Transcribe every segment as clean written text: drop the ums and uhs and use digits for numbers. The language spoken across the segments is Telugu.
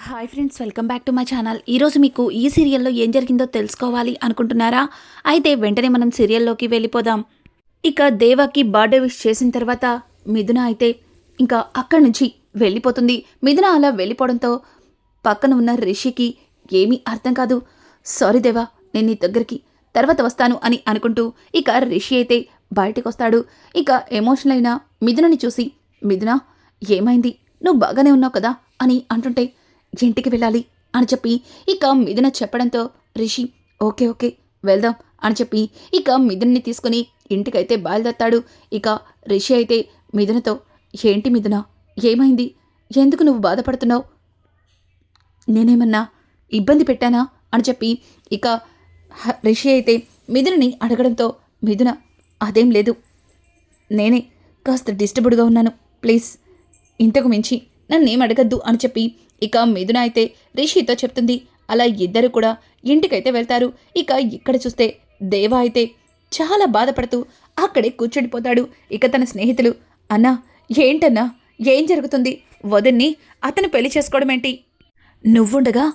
Hi friends, welcome back to my channel. ఈరోజు మీకు ఈ సీరియల్లో ఏం జరిగిందో తెలుసుకోవాలి అనుకుంటున్నారా? అయితే వెంటనే మనం సీరియల్లోకి వెళ్ళిపోదాం. ఇక దేవాకి బర్త్డే విష్ చేసిన తర్వాత మిథున అయితే ఇంకా అక్కడి నుంచి వెళ్ళిపోతుంది. మిథున అలా వెళ్ళిపోవడంతో పక్కన ఉన్న రిషికి ఏమీ అర్థం కాదు. సారీ దేవా, నేను నీ దగ్గరికి తర్వాత వస్తాను అని అనుకుంటూ ఇక రిషి అయితే బయటకు వస్తాడు. ఇక ఎమోషనల్ అయిన మిథునని చూసి, మిథున ఏమైంది, నువ్వు బాగానే ఉన్నావు కదా అని అంటుంటే, ఇంటికి వెళ్ళాలి అని చెప్పి ఇక మిథున చెప్పడంతో రిషి ఓకే ఓకే వెళ్దాం అని చెప్పి ఇక మిథున్ని తీసుకుని ఇంటికైతే బయలుదేరతాడు. ఇక రిషి అయితే మిథునతో, ఏంటి మిథున, ఏమైంది, ఎందుకు నువ్వు బాధపడుతున్నావు, నేనేమన్నా ఇబ్బంది పెట్టానా అని చెప్పి ఇక రిషి అయితే మిథునని అడగడంతో, మిథున అదేం లేదు, నేనే కాస్త డిస్టర్బ్డ్గా ఉన్నాను, ప్లీజ్ ఇంతకు మించి నన్నేం అడగద్దు అని చెప్పి ఇక మిథున అయితే రిషితో చెప్తుంది. అలా ఇద్దరు కూడా ఇంటికైతే వెళ్తారు. ఇక ఇక్కడ చూస్తే దేవా అయితే చాలా బాధపడుతూ అక్కడే కూర్చుండిపోతాడు. ఇక తన స్నేహితులు, అన్నా ఏంటన్నా, ఏం జరుగుతుంది, వదిన్ని అతను పెళ్లి చేసుకోవడం ఏంటి, నువ్వుండగా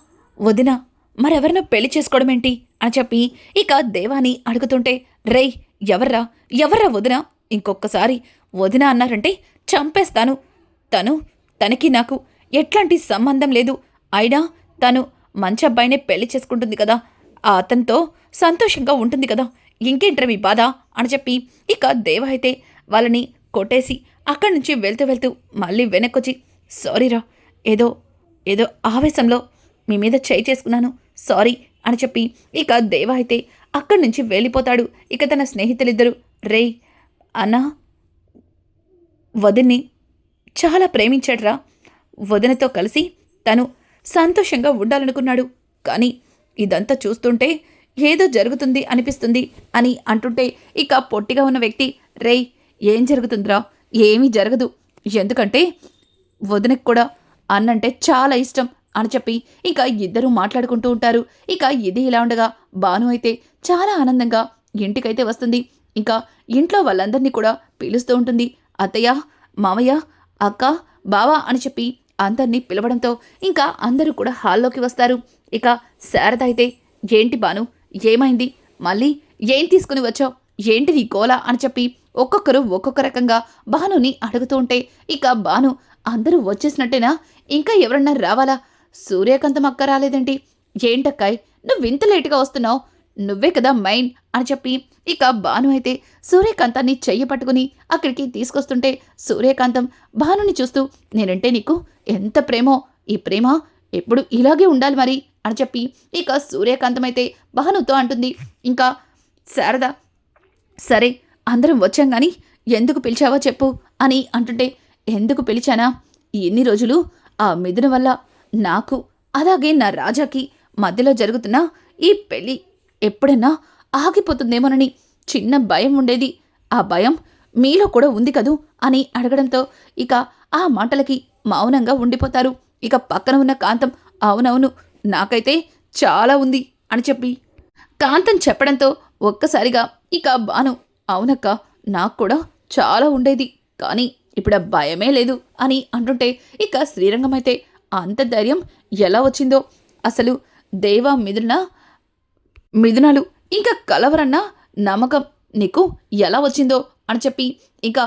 వదిన మరెవరినో పెళ్లి చేసుకోవడం ఏంటి అని చెప్పి ఇక దేవాని అడుగుతుంటే, రేయ్ ఎవర్రా ఎవర్రా వదిన, ఇంకొకసారి వదిన అన్నారంటే చంపేస్తాను, తనకి నాకు ఎట్లాంటి సంబంధం లేదు, అయినా తను మంచి అబ్బాయినే పెళ్లి చేసుకుంటుంది కదా, ఆ అతనితో సంతోషంగా ఉంటుంది కదా, ఇంకేంట్రా మీ బాధ అని చెప్పి ఇక దేవ అయితే వాళ్ళని కొట్టేసి అక్కడి నుంచి వెళ్తూ వెళ్తూ మళ్ళీ వెనక్కొచ్చి, సారీరా, ఏదో ఏదో ఆవేశంలో మీ మీద చేయి చేసుకున్నాను, సారీ అని చెప్పి ఇక దేవ అయితే అక్కడి నుంచి వెళ్ళిపోతాడు. ఇక తన స్నేహితులిద్దరూ, రేయ్ అన్నా వదిన్ని చాలా ప్రేమించాడ్రా, వదినతో కలిసి తను సంతోషంగా ఉండాలనుకున్నాడు, కానీ ఇదంతా చూస్తుంటే ఏదో జరుగుతుంది అనిపిస్తుంది అని అంటుంటే ఇక పొట్టిగా ఉన్న వ్యక్తి, రేయ్ ఏం జరుగుతుందిరా, ఏమీ జరగదు, ఎందుకంటే వదినకు కూడా అన్నంటే చాలా ఇష్టం అని చెప్పి ఇక ఇద్దరూ మాట్లాడుకుంటూ ఉంటారు. ఇక ఇది ఇలా ఉండగా భాను అయితే చాలా ఆనందంగా ఇంటికైతే వస్తుంది. ఇంకా ఇంట్లో వాళ్ళందరినీ కూడా పిలుస్తూ ఉంటుంది. అత్తయ్య, మామయ్య, అక్క, బావ అని చెప్పి అందరినీ పిలవడంతో ఇంకా అందరూ కూడా హాల్లోకి వస్తారు. ఇక శారద అయితే, ఏంటి భాను, ఏమైంది, మళ్ళీ ఏం తీసుకుని వచ్చావు, ఏంటి నీ గోల అని చెప్పి ఒక్కొక్కరు ఒక్కొక్క రకంగా భానుని అడుగుతూ ఉంటే ఇక భాను, అందరూ వచ్చేసినట్టేనా, ఇంకా ఎవరన్నా రావాలా, సూర్యకాంతం అక్క రాలేదేంటి, ఏంటక్కాయ్ నువ్వు ఇంత లేటుగా వస్తున్నావు, నువ్వే కదా మైన్ అని చెప్పి ఇక భాను అయితే సూర్యకాంతాన్ని చెయ్యి పట్టుకుని అక్కడికి తీసుకొస్తుంటే సూర్యకాంతం భానుని చూస్తూ, నేనంటే నీకు ఎంత ప్రేమో, ఈ ప్రేమ ఎప్పుడు ఇలాగే ఉండాలి మరి అని చెప్పి ఇక సూర్యకాంతం అయితే భానుతో అంటుంది. ఇంకా శారద, సరే అందరం వచ్చాం కానీ ఎందుకు పిలిచావో చెప్పు అని అంటుంటే, ఎందుకు పిలిచానా, ఎన్ని రోజులు ఆ మిథున వల్ల నాకు అలాగే నా రాజాకి మధ్యలో జరుగుతున్న ఈ పెళ్ళి ఎప్పుడన్నా ఆగిపోతుందేమోనని చిన్న భయం ఉండేది, ఆ భయం మీలో కూడా ఉంది కదూ అని అడగడంతో ఇక ఆ మాటలకి మౌనంగా ఉండిపోతారు. ఇక పక్కన ఉన్న కాంతం, అవునవును నాకైతే చాలా ఉంది అని చెప్పి కాంతం చెప్పడంతో ఒక్కసారిగా ఇక భాను, అవునక్క నాకు కూడా చాలా ఉండేది, కానీ ఇప్పుడు ఆ భయమే లేదు అని అంటుంటే ఇక శ్రీరంగం అయితే, అంత ధైర్యం ఎలా వచ్చిందో, అసలు దేవా మిథునాలు ఇంకా కలవరన్న నమ్మకం నీకు ఎలా వచ్చిందో అని చెప్పి ఇంకా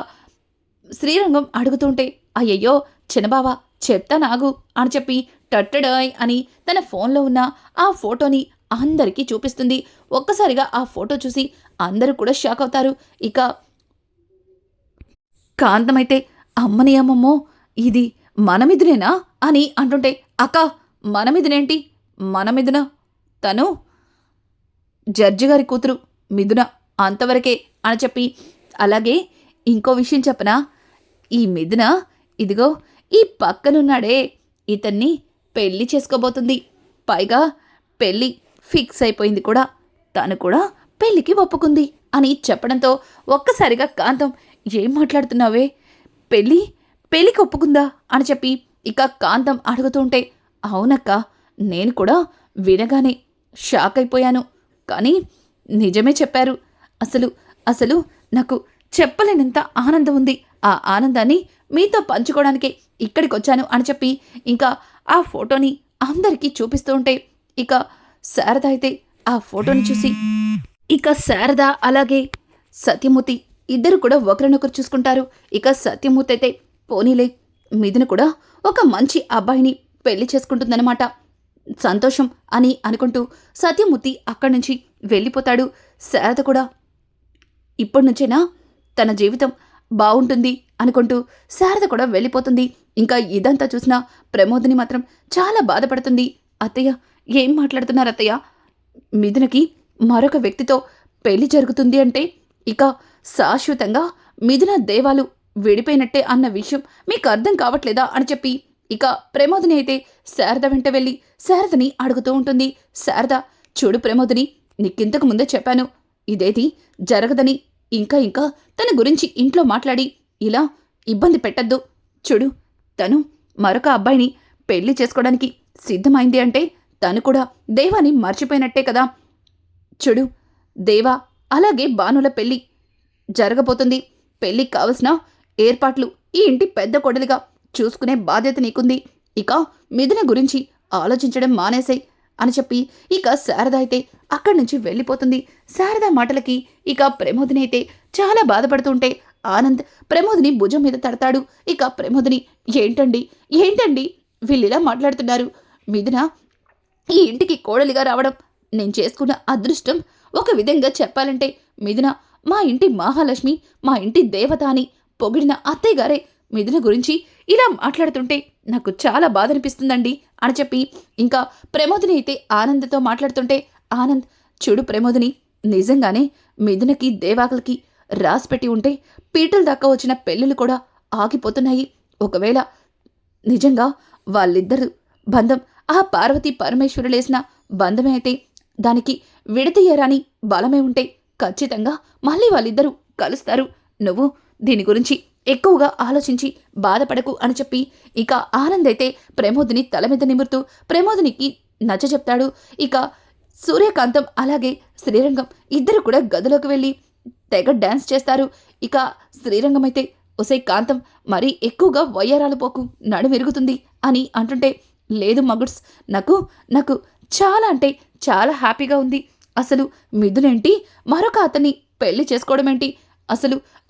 శ్రీరంగం అడుగుతుంటే, అయ్యయ్యో చిన్నబావా చెప్తానాగు అని చెప్పి టట్టడాయ్ అని తన ఫోన్లో ఉన్న ఆ ఫోటోని అందరికీ చూపిస్తుంది. ఒక్కసారిగా ఆ ఫోటో చూసి అందరూ కూడా షాక్ అవుతారు. ఇక కాంతమైతే, అమ్మని అమ్మమ్మో ఇది మన మిథునేనా అని అంటుంటే, అక్క మన మిథునేంటి, మన మిథున తను జడ్జి గారి కూతురు మిథున అంతవరకే అని చెప్పి, అలాగే ఇంకో విషయం చెప్పనా, ఈ మిథున ఇదిగో ఈ పక్కనున్నాడే ఇతన్ని పెళ్లి చేసుకోబోతుంది, పైగా పెళ్ళి ఫిక్స్ అయిపోయింది కూడా, తను కూడా పెళ్ళికి ఒప్పుకుంది అని చెప్పడంతో ఒక్కసారిగా కాంతం, ఏం మాట్లాడుతున్నావే, పెళ్ళికి ఒప్పుకుందా అని చెప్పి ఇక కాంతం అడుగుతుంటే, అవునక్క నేను కూడా వినగానే షాక్ అయిపోయాను, కానీ నిజమే చెప్పారు, అసలు నాకు చెప్పలేనంత ఆనందం ఉంది, ఆ ఆనందాన్ని మీతో పంచుకోవడానికే ఇక్కడికి వచ్చాను అని చెప్పి ఇంకా ఆ ఫోటోని అందరికీ చూపిస్తూ ఉంటే ఇక శారద అయితే ఆ ఫోటోని చూసి ఇక శారద అలాగే సత్యమూర్తి ఇద్దరు కూడా ఒకరినొకరు చూసుకుంటారు. ఇక సత్యమూర్తి అయితే పోనీలే మిథున కూడా ఒక మంచి అబ్బాయిని పెళ్లి చేసుకుంటుందన్నమాట, సంతోషం అని అనుకుంటూ సత్యమూర్తి అక్కడి నుంచి వెళ్ళిపోతాడు. శారద కూడా ఇప్పటి నుంచైనా తన జీవితం బాగుంటుంది అనుకుంటూ శారద కూడా వెళ్ళిపోతుంది. ఇంకా ఇదంతా చూసిన ప్రమోదిని మాత్రం చాలా బాధపడుతుంది. అత్తయ్య, ఏం మాట్లాడుతున్నారు అత్తయ్య? మిథునకి మరొక వ్యక్తితో పెళ్లి జరుగుతుంది అంటే ఇక శాశ్వతంగా మిథున దేవాలు విడిపోయినట్టే అన్న విషయం మీకు అర్థం కావట్లేదా అని చెప్పి ఇక ప్రమోదిని అయితే శారద వెంట వెళ్ళి శారదని అడుగుతూ ఉంటుంది. శారద, చూడు ప్రమోదిని, నీకింతకు ముందే చెప్పాను ఇదేది జరగదని. ఇంకా ఇంకా తన గురించి ఇంట్లో మాట్లాడి ఇలా ఇబ్బంది పెట్టద్దు. చూడు, తను మరొక అబ్బాయిని పెళ్లి చేసుకోవడానికి సిద్ధమైంది అంటే తను కూడా దేవాని మర్చిపోయినట్టే కదా. చూడు, దేవా అలాగే భానుల పెళ్లి జరగబోతుంది. పెళ్లికి కావలసిన ఏర్పాట్లు ఈ ఇంటి పెద్ద కొడలిగా చూసుకునే బాధ్యత నీకుంది. ఇక మిథున గురించి ఆలోచించడం మానేసాయి అని చెప్పి ఇక శారద అయితే అక్కడి నుంచి వెళ్ళిపోతుంది. శారద మాటలకి ఇక ప్రమోదిని అయితే చాలా బాధపడుతుంటే ఆనంద్ ప్రమోదిని భుజం మీద తడతాడు. ఇక ప్రమోదిని, ఏంటండి ఏంటండి వీళ్ళిలా మాట్లాడుతున్నారు? మిథున ఈ ఇంటికి కోడలిగా రావడం నేను చేసుకున్న అదృష్టం. ఒక విధంగా చెప్పాలంటే మిథున మా ఇంటి మహాలక్ష్మి, మా ఇంటి దేవత అని పొగిడిన అత్తయ్య గారే మిథున గురించి ఇలా మాట్లాడుతుంటే నాకు చాలా బాధ అనిపిస్తుందండి అని చెప్పి ఇంకా ప్రమోదిని అయితే ఆనంద్తో మాట్లాడుతుంటే ఆనంద్, చూడు ప్రమోదిని, నిజంగానే మిథునకి దేవాకలకి రాసిపెట్టి ఉంటే పీటల దాకా వచ్చిన పెళ్ళిళ్ళు కూడా ఆగిపోతున్నాయి. ఒకవేళ నిజంగా వాళ్ళిద్దరు బంధం ఆ పార్వతీ పరమేశ్వరులేసిన బంధమే అయితే దానికి విడతీయరాని బలమే ఉంటే ఖచ్చితంగా మళ్ళీ వాళ్ళిద్దరూ కలుస్తారు. నువ్వు దీని గురించి ఎక్కువగా ఆలోచించి బాధపడకు అని చెప్పి ఇక ఆనంద్ అయితే ప్రమోదిని తల మీద నిమురుతూ ప్రమోదినికి నచ్చ చెప్తాడు. ఇక సూర్యకాంతం అలాగే శ్రీరంగం ఇద్దరు కూడా గదిలోకి వెళ్ళి తెగ డ్యాన్స్ చేస్తారు. ఇక శ్రీరంగం అయితే, ఒసే కాంతం, మరీ ఎక్కువగా వయ్యారాలు పోకు, నడుమిరుగుతుంది అని అంటుంటే, లేదు మగుడ్స్, నాకు చాలా అంటే చాలా హ్యాపీగా ఉంది. అసలు మిథునేంటి మరొక అతన్ని పెళ్లి చేసుకోవడం ఏంటి?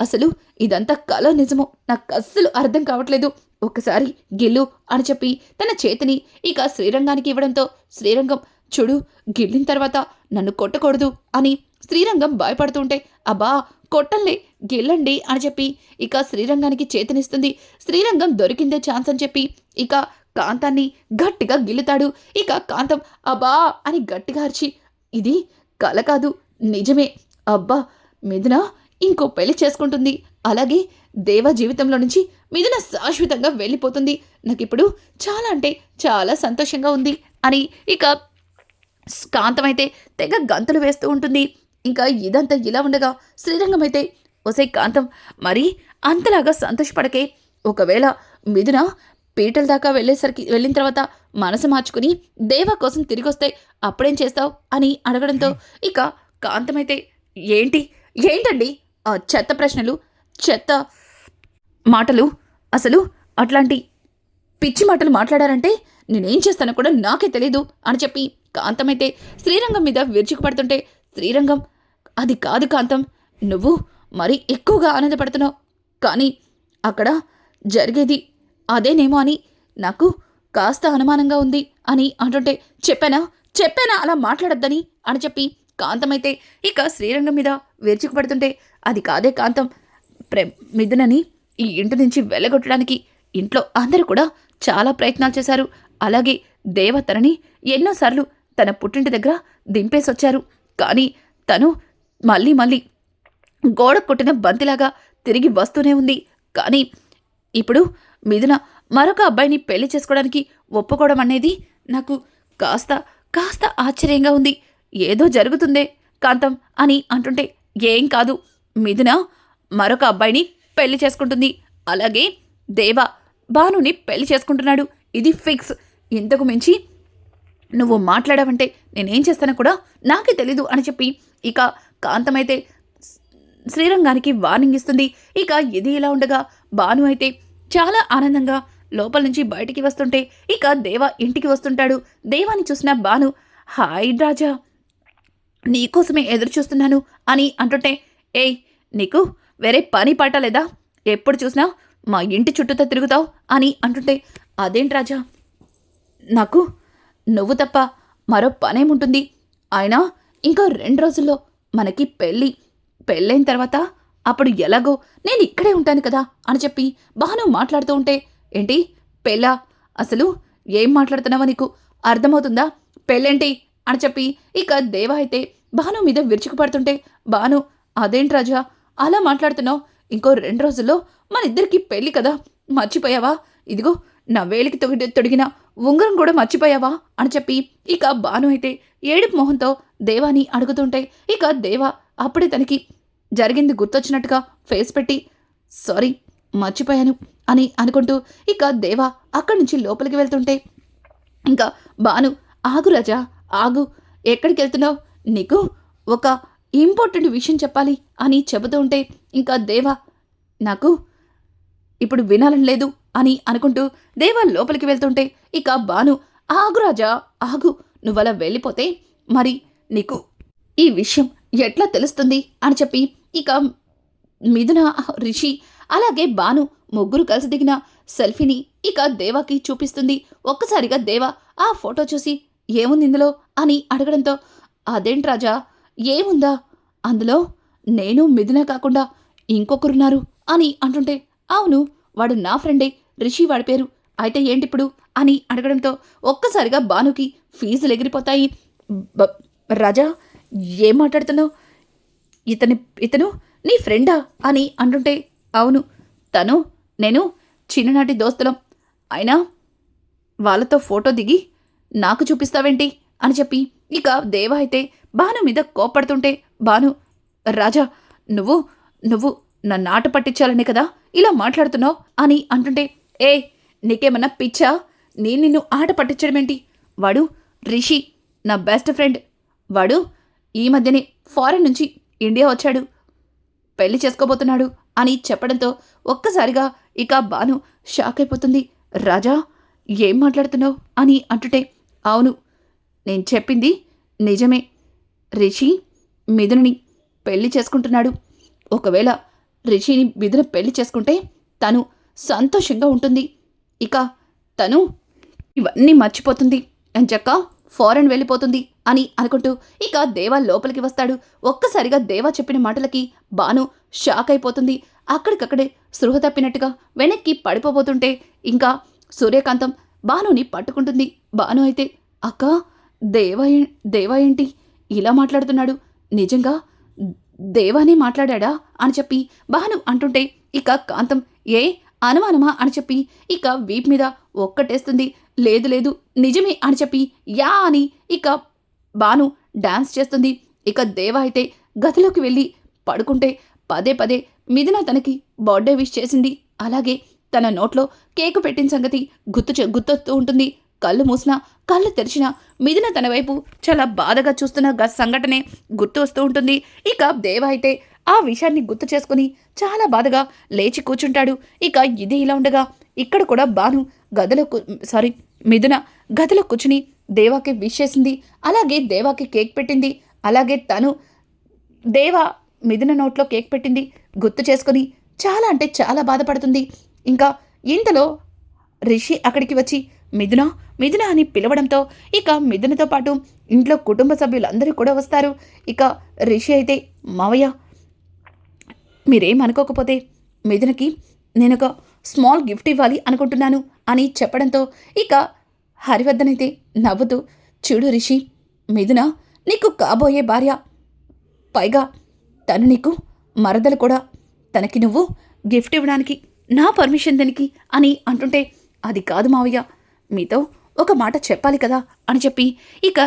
అసలు ఇదంతా కల నిజమో నాకు అస్సలు అర్థం కావట్లేదు. ఒకసారి గిల్లు అని చెప్పి తన చేతిని ఇక శ్రీరంగానికి ఇవ్వడంతో శ్రీరంగం, చూడు, గిల్లిన తర్వాత నన్ను కొట్టకూడదు అని శ్రీరంగం భయపడుతుంటే, అబ్బా కొట్టంలే, గిల్లండి అని చెప్పి ఇక శ్రీరంగానికి చేతినిస్తుంది. శ్రీరంగం దొరికిందే ఛాన్స్ అని చెప్పి ఇక కాంతాన్ని గట్టిగా గిల్లుతాడు. ఇక కాంతం అబ్బా అని గట్టిగా అరిచి, ఇది కల కాదు, నిజమే. అబ్బా, మిథున ఇంకో పెళ్లి చేసుకుంటుంది. అలాగే దేవ జీవితంలో నుంచి మిథున శాశ్వతంగా వెళ్ళిపోతుంది. నాకిప్పుడు చాలా అంటే చాలా సంతోషంగా ఉంది అని ఇక కాంతమైతే తెగ గంతులు వేస్తూ ఉంటుంది. ఇంకా ఇదంతా ఇలా ఉండగా శ్రీరంగం అయితే, ఒసే కాంతం, మరి అంతలాగా సంతోషపడకే. ఒకవేళ మిథున పీటల దాకా వెళ్ళిన తర్వాత మనసు మార్చుకుని దేవా కోసం తిరిగి వస్తే అప్పుడేం చేస్తావు అని అడగడంతో ఇక కాంతమైతే, ఏంటండి ఆ చెత్త ప్రశ్నలు, చెత్త మాటలు, అసలు అట్లాంటి పిచ్చి మాటలు మాట్లాడారంటే నేనేం చేస్తానో కూడా నాకే తెలీదు అని చెప్పి కాంతమైతే శ్రీరంగం మీద విరుచుకుపడుతుంటే, శ్రీరంగం, అది కాదు కాంతం, నువ్వు మరీ ఎక్కువగా ఆనందపడుతున్నావు. కానీ అక్కడ జరిగేది అదేనేమో అని నాకు కాస్త అనుమానంగా ఉంది అని అంటుంటే, చెప్పానా అలా మాట్లాడొద్దని అని చెప్పి కాంతమైతే ఇక శ్రీరంగం మీద విరుచుకుపడుతుంటే, అది కాదే కాంతం, మిథునని ఈ ఇంటి నుంచి వెళ్ళగొట్టడానికి ఇంట్లో అందరూ కూడా చాలా ప్రయత్నాలు చేశారు. అలాగే దేవతరని ఎన్నోసార్లు తన పుట్టింటి దగ్గర దింపేసొచ్చారు. కానీ తను మళ్ళీ గోడ కొట్టిన బంతిలాగా తిరిగి వస్తూనే ఉంది. కానీ ఇప్పుడు మిథున మరొక అబ్బాయిని పెళ్లి చేసుకోవడానికి ఒప్పుకోవడం అనేది నాకు కాస్త ఆశ్చర్యంగా ఉంది. ఏదో జరుగుతుందే కాంతం అని అంటుంటే, ఏం కాదు, మిథున మరొక అబ్బాయిని పెళ్లి చేసుకుంటుంది. అలాగే దేవ భానుని పెళ్లి చేసుకుంటున్నాడు. ఇది ఫిక్స్. ఇంతకు మించి నువ్వు మాట్లాడావంటే నేనేం చేస్తానో కూడా నాకే తెలీదు అని చెప్పి ఇక కాంతమైతే శ్రీరంగానికి వార్నింగ్ ఇస్తుంది. ఇక ఇది ఇలా ఉండగా భాను అయితే చాలా ఆనందంగా లోపల నుంచి బయటికి వస్తుంటే ఇక దేవ ఇంటికి వస్తుంటాడు. దేవాని చూసిన భాను, హాయ్ రాజా, నీకోసమే ఎదురు చూస్తున్నాను అని అంటుంటే, ఏయ్ నీకు వేరే పని పాట లేదా? ఎప్పుడు చూసినా మా ఇంటి చుట్టూతో తిరుగుతావు అని అంటుంటే, అదేంటి రాజా, నాకు నువ్వు తప్ప మరో పనేముంటుంది? అయినా ఇంకో 2 రోజుల్లో మనకి పెళ్ళైన తర్వాత అప్పుడు ఎలాగో నేను ఇక్కడే ఉంటాను కదా అని చెప్పి భాను మాట్లాడుతూ ఉంటే, ఏంటి పెళ్ళా? అసలు ఏం మాట్లాడుతున్నావో నీకు అర్థమవుతుందా? పెళ్ళేంటి అని చెప్పి ఇక దేవ అయితే భాను మీద విరుచుకుపడుతుంటే, భాను, అదేంటి రాజా అలా మాట్లాడుతున్నావు? ఇంకో 2 రోజుల్లో మన ఇద్దరికి పెళ్ళి కదా, మర్చిపోయావా? ఇదిగో నా వేలికి తొడిగిన ఉంగరం కూడా మర్చిపోయావా అని చెప్పి ఇక భాను అయితే ఏడుపు మొహంతో దేవాని అడుగుతుంటే, ఇక దేవ అప్పుడే తనకి జరిగింది గుర్తొచ్చినట్టుగా ఫేస్ పెట్టి, సారీ మర్చిపోయాను అని అనుకుంటూ ఇక దేవ అక్కడి నుంచి లోపలికి వెళ్తుంటే, ఇంకా భాను, ఆగు రాజా ఆగు, ఎక్కడికి వెళ్తున్నావు? నీకు ఒక ఇంపార్టెంట్ విషయం చెప్పాలి అని చెబుతూ ఉంటే, ఇంకా దేవ నాకు ఇప్పుడు వినాలని లేదు అని అనుకుంటూ దేవ లోపలికి వెళ్తుంటే, ఇక భాను, ఆగు రాజా ఆగు, నువ్వలా వెళ్ళిపోతే మరి నీకు ఈ విషయం ఎట్లా తెలుస్తుంది అని చెప్పి ఇక మిథున, రిషి అలాగే భాను ముగ్గురు కలిసి దిగిన సెల్ఫీని ఇక దేవాకి చూపిస్తుంది. ఒక్కసారిగా దేవ ఆ ఫోటో చూసి, ఏముంది ఇందులో అని అడగడంతో, అదేంటి రాజా ఏముందా అందులో, నేను మిథున కాకుండా ఇంకొకరున్నారు అని అంటుంటే, అవును వాడు నా ఫ్రెండే, రిషి వాడి పేరు, అయితే ఏంటిప్పుడు అని అడగడంతో ఒక్కసారిగా భానుకి ఫీజులు ఎగిరిపోతాయి. రాజా ఏం మాట్లాడుతున్నావు? ఇతను నీ ఫ్రెండా అని అంటుంటే, అవును తను నేను చిన్ననాటి దోస్తులం, అయినా వాళ్ళతో ఫోటో దిగి నాకు చూపిస్తావేంటి అని చెప్పి ఇక దేవ అయితే భాను మీద కోపడుతుంటే, భాను, రాజా నువ్వు నన్ను ఆట పట్టించాలనే కదా ఇలా మాట్లాడుతున్నావు అని అంటుంటే, ఏ నీకేమన్నా పిచ్చా? నిన్ను ఆట పట్టించడమేంటి? వాడు రిషి నా బెస్ట్ ఫ్రెండ్, వాడు ఈ మధ్యనే ఫారెన్ నుంచి ఇండియా వచ్చాడు, పెళ్లి చేసుకోబోతున్నాడు అని చెప్పడంతో ఒక్కసారిగా ఇక భాను షాక్ అయిపోతుంది. రాజా ఏం మాట్లాడుతున్నావు అని అంటుంటే, అవును నేను చెప్పింది నిజమే, రిషి మిథునని పెళ్లి చేసుకుంటున్నాడు. ఒకవేళ రిషిని మిథున పెళ్లి చేసుకుంటే తను సంతోషంగా ఉంటుంది, ఇక తను ఇవన్నీ మర్చిపోతుంది, ఎంచక్క ఫారెన్ వెళ్ళిపోతుంది అని అనుకుంటూ ఇక దేవా లోపలికి వస్తాడు. ఒక్కసారిగా దేవా చెప్పిన మాటలకి భాను షాక్ అయిపోతుంది. అక్కడికక్కడే స్పృహ తప్పినట్టుగా వెనక్కి పడిపోబోతుంటే ఇంకా సూర్యకాంతం భానుని పట్టుకుంటుంది. భాను అయితే, అక్క దేవా ఏంటి ఇలా మాట్లాడుతున్నాడు? నిజంగా దేవానే మాట్లాడా అని చెప్పి భాను అంటుంటే, ఇక కాంతం, ఏ అనుమానమా అని చెప్పి ఇక వీప్ మీద ఒక్కటేస్తుంది. లేదు నిజమే అని చెప్పి యా అని ఇక భాను డాన్స్ చేస్తుంది. ఇక దేవ అయితే గదిలోకి వెళ్ళి పడుకుంటే పదే మిథున తనకి బర్త్డే విష్ చేసింది, అలాగే తన నోట్లో కేకు పెట్టిన సంగతి గుర్తొస్తూ ఉంటుంది. కళ్ళు మూసినా కళ్ళు తెరిచినా మిథున తన వైపు చాలా బాధగా చూస్తున్న సంఘటనే గుర్తు వస్తూ ఉంటుంది. ఇక దేవ అయితే ఆ విషయాన్ని గుర్తు చేసుకుని చాలా బాధగా లేచి కూర్చుంటాడు. ఇక ఇది ఇలా ఉండగా ఇక్కడ కూడా భాను మిథున గదిలో కూర్చుని దేవాకి విష్ చేసింది, అలాగే దేవాకి కేక్ పెట్టింది, అలాగే తను దేవ మిథున నోట్లో కేక్ పెట్టింది గుర్తు చేసుకుని చాలా అంటే చాలా బాధపడుతుంది. ఇంకా ఇంతలో రిషి అక్కడికి వచ్చి మిథున అని పిలవడంతో ఇక మిథునతో పాటు ఇంట్లో కుటుంబ సభ్యులందరూ కూడా వస్తారు. ఇక రిషి అయితే, మావయ్య మీరేం అనుకోకపోతే మిథునకి నేను ఒక స్మాల్ గిఫ్ట్ ఇవ్వాలి అనుకుంటున్నాను అని చెప్పడంతో ఇక హరివర్ధన్ అయితే నవ్వుతూ, చూడు రిషి, మిథున నీకు కాబోయే భార్య, పైగా తను నీకు మరదలు కూడా, తనకి నువ్వు గిఫ్ట్ ఇవ్వడానికి నా పర్మిషన్ దేనికి అని అంటుంటే, అది కాదు మావయ్య, మీతో ఒక మాట చెప్పాలి కదా అని చెప్పి ఇక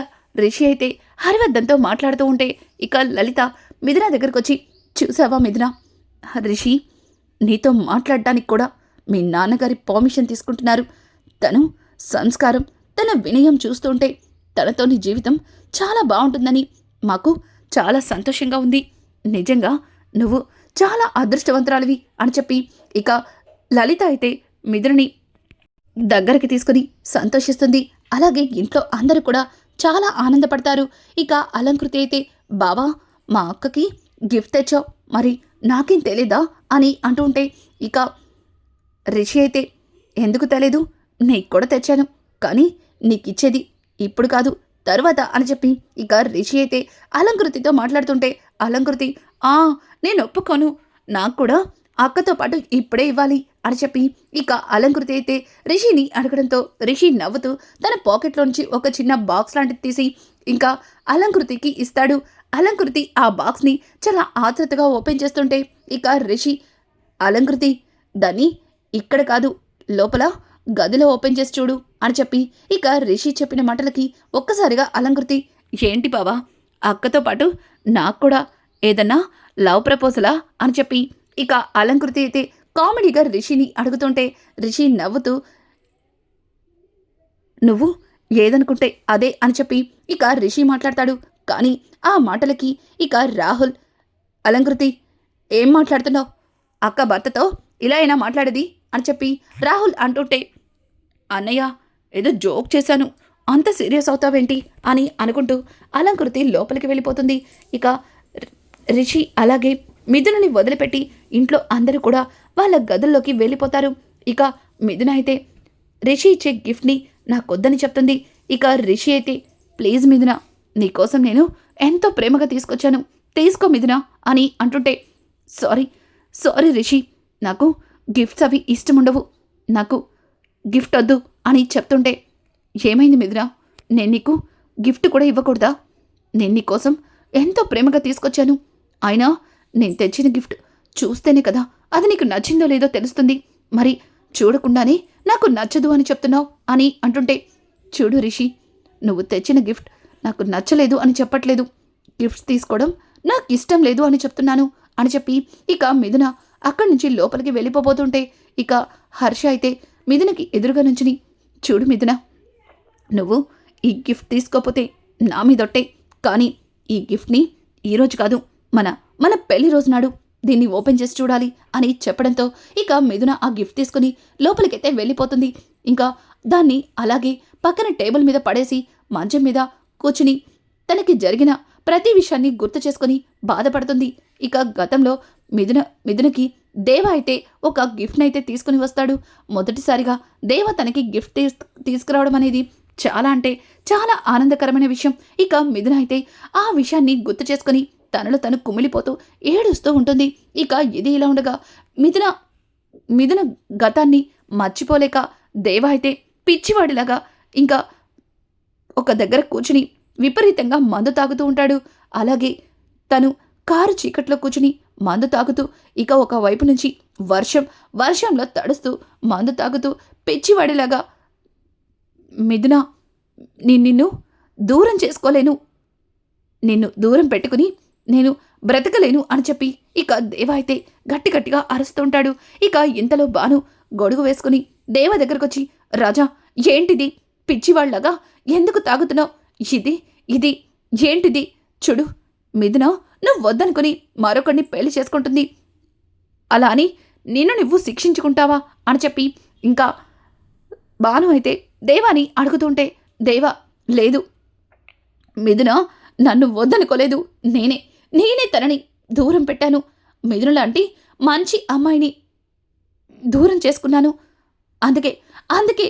రిషి అయితే హరివర్ధన్తో మాట్లాడుతూ ఉంటే ఇక లలిత మిథున దగ్గరకు వచ్చి, చూసావా మిథున, రిషి నీతో మాట్లాడడానికి కూడా మీ నాన్నగారి పర్మిషన్ తీసుకుంటున్నారు. తను సంస్కారం, తన వినయం చూస్తుంటే తనతో నీ జీవితం చాలా బాగుంటుందని మాకు చాలా సంతోషంగా ఉంది. నిజంగా నువ్వు చాలా అదృష్టవంతురాలివి అని చెప్పి ఇక లలిత అయితే మిథునని దగ్గరికి తీసుకుని సంతోషిస్తుంది. అలాగే ఇంట్లో అందరూ కూడా చాలా ఆనందపడతారు. ఇక అలంకృతి అయితే, బావా మా అక్కకి గిఫ్ట్ తెచ్చావు, మరి నాకేం తెలీదా అని అంటూ ఉంటే, ఇక రిషి అయితే, ఎందుకు తెలీదు, నీకు కూడా తెచ్చాను, కానీ నీకిచ్చేది ఇప్పుడు కాదు తరువాత అని చెప్పి ఇక రిషి అయితే అలంకృతితో మాట్లాడుతుంటే, అలంకృతి నేను ఒప్పుకోను, నాకు కూడా అక్కతో పాటు ఇప్పుడే ఇవ్వాలి అని చెప్పి ఇక అలంకృతి అయితే రిషిని అడగడంతో రిషి నవ్వుతూ తన పాకెట్లోంచి ఒక చిన్న బాక్స్ లాంటిది తీసి ఇంకా అలంకృతికి ఇస్తాడు. అలంకృతి ఆ బాక్స్ని చాలా ఆతృతగా ఓపెన్ చేస్తుంటే ఇక రిషి, అలంకృతి దాన్ని ఇక్కడ కాదు లోపల గదిలో ఓపెన్ చేసి చూడు అని చెప్పి ఇక రిషి చెప్పిన మాటలకి ఒక్కసారిగా అలంకృతి, ఏంటి బావా, అక్కతో పాటు నాకు కూడా ఏదన్నా లవ్ ప్రపోజలా అని చెప్పి ఇక అలంకృతి అయితే కామెడీగా రిషిని అడుగుతుంటే రిషి నవ్వుతూ, నువ్వు ఏదనుకుంటే అదే అని చెప్పి ఇక రిషి మాట్లాడతాడు. కానీ ఆ మాటలకి ఇక రాహుల్, అలంకృతి ఏం మాట్లాడుతున్నావు, అక్క భర్తతో ఇలా అయినా మాట్లాడేది అని చెప్పి రాహుల్ అంటుంటే, అన్నయ్య ఏదో జోక్ చేశాను, అంత సీరియస్ అవుతావేంటి అని అనుకుంటూ అలంకృతి లోపలికి వెళ్ళిపోతుంది. ఇక రిషి అలాగే మిథునని వదిలిపెట్టి ఇంట్లో అందరూ కూడా వాళ్ళ గదుల్లోకి వెళ్ళిపోతారు. ఇక మిథున అయితే రిషి ఇచ్చే గిఫ్ట్ని నాకొద్దని చెప్తుంది. ఇక రిషి అయితే, ప్లీజ్ మిథున, నీకోసం నేను ఎంతో ప్రేమగా తీసుకొచ్చాను, తీసుకో మిథున అని అంటుంటే, సారీ రిషి, నాకు గిఫ్ట్స్ అవి ఇష్టముండవు, నాకు గిఫ్ట్ వద్దు అని చెప్తుంటే, ఏమైంది మిథున, నేను నీకు గిఫ్ట్ కూడా ఇవ్వకూడదా, నేను నీకోసం ఎంతో ప్రేమగా తీసుకొచ్చాను, అయినా నేను తెచ్చిన గిఫ్ట్ చూస్తేనే కదా అది నీకు నచ్చిందో లేదో తెలుస్తుంది, మరి చూడకుండానే నాకు నచ్చదు అని చెప్తున్నావు అని అంటుంటే, చూడు రిషి, నువ్వు తెచ్చిన గిఫ్ట్ నాకు నచ్చలేదు అని చెప్పట్లేదు, గిఫ్ట్స్ తీసుకోవడం నాకు ఇష్టం లేదు అని చెప్తున్నాను అని చెప్పి ఇక మిథున అక్కడి నుంచి లోపలికి వెళ్ళిపోబోతుంటే ఇక హర్ష అయితే మిథునకి ఎదురుగా నుంచుని, చూడు మిథున, నువ్వు ఈ గిఫ్ట్ తీసుకోపోతే నా మీదొట్టే, కానీ ఈ గిఫ్ట్ని ఈరోజు కాదు మన పెళ్లి రోజు నాడు దీన్ని ఓపెన్ చేసి చూడాలి అని చెప్పడంతో ఇక మిథున ఆ గిఫ్ట్ తీసుకుని లోపలికైతే వెళ్ళిపోతుంది. ఇంకా దాన్ని అలాగే పక్కన టేబుల్ మీద పడేసి మంచం మీద కూర్చుని తనకి జరిగిన ప్రతి విషయాన్ని గుర్తు చేసుకుని బాధపడుతుంది. ఇక గతంలో మిథునకి దేవ అయితే ఒక గిఫ్ట్ని అయితే తీసుకుని వస్తాడు. మొదటిసారిగా దేవ తనకి గిఫ్ట్ తీసుకురావడం అనేది చాలా అంటే చాలా ఆనందకరమైన విషయం. ఇక మిథున అయితే ఆ విషయాన్ని గుర్తు చేసుకుని తనలో తను కుమిలిపోతూ ఏడుస్తూ ఉంటుంది. ఇక ఇది ఇలా ఉండగా మిథున గతాన్ని మర్చిపోలేక దేవ అయితే పిచ్చివాడిలాగా ఇంకా ఒక దగ్గర కూర్చుని విపరీతంగా మందు తాగుతూ ఉంటాడు. అలాగే తను కారు చీకట్లో కూర్చుని మందు తాగుతూ ఇక ఒక వైపు నుంచి వర్షంలో తడుస్తూ మందు తాగుతూ పిచ్చివాడిలాగా, మిథున, నిన్ను దూరం చేసుకోలేను, నిన్ను దూరం పెట్టుకుని నేను బ్రతకలేను అని చెప్పి ఇక దేవ అయితే గట్టిగా అరుస్తుంటాడు. ఇక ఇంతలో బాను గొడుగు వేసుకుని దేవ దగ్గరకొచ్చి, రాజా, ఏంటిది, పిచ్చివాళ్లాగా ఎందుకు తాగుతున్నావు, ఇది ఏంటిది, చూడు మిథున నువ్వు వద్దనుకుని మరొకరిని పెళ్లి చేసుకుంటుంది, అలా అని నువ్వు శిక్షించుకుంటావా అని చెప్పి ఇంకా బాను అయితే దేవాని అడుగుతుంటే, దేవా, లేదు మిథున నన్ను వద్దనుకోలేదు, నేనే తనని దూరం పెట్టాను, మిథున లాంటి మంచి అమ్మాయిని దూరం చేసుకున్నాను, అందుకే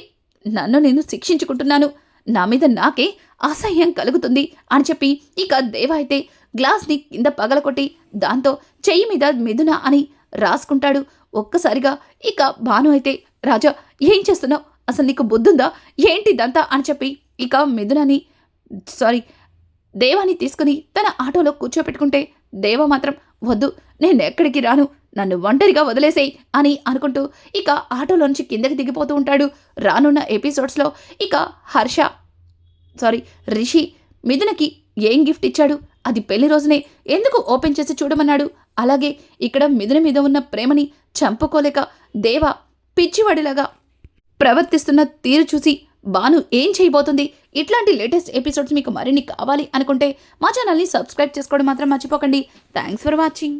నన్ను నేను శిక్షించుకుంటున్నాను, నా మీద నాకే అసహ్యం కలుగుతుంది అని చెప్పి ఇక దేవ అయితే గ్లాస్ని కింద పగలకొట్టి దాంతో చెయ్యి మీద మిథున అని రాసుకుంటాడు. ఒక్కసారిగా ఇక భాను అయితే, రాజా, ఏం చేస్తున్నావు, అసలు నీకు బుద్ధుందా ఏంటిదంతా అని చెప్పి ఇక దేవాని తీసుకుని తన ఆటోలో కూర్చోపెట్టుకుంటే దేవ మాత్రం, వద్దు, నేను ఎక్కడికి రాను, నన్ను ఒంటరిగా వదిలేసేయి అని అనుకుంటూ ఇక ఆటోలోంచి కిందకి దిగిపోతూ ఉంటాడు. రానున్న ఎపిసోడ్స్లో ఇక రిషి మిథునకి ఏం గిఫ్ట్ ఇచ్చాడు, అది పెళ్లి రోజునే ఎందుకు ఓపెన్ చేసి చూడమన్నాడు, అలాగే ఇక్కడ మిథున మీద ఉన్న ప్రేమని చంపుకోలేక దేవ పిచ్చివాడిలాగా ప్రవర్తిస్తున్న తీరు చూసి బాను ఏం చేయబోతుంది. ఇట్లాంటి లేటెస్ట్ ఎపిసోడ్స్ మీకు మరిన్ని కావాలి అనుకుంటే మా ఛానల్ని సబ్స్క్రైబ్ చేసుకోవడం మాత్రం మర్చిపోకండి. Thanks for watching.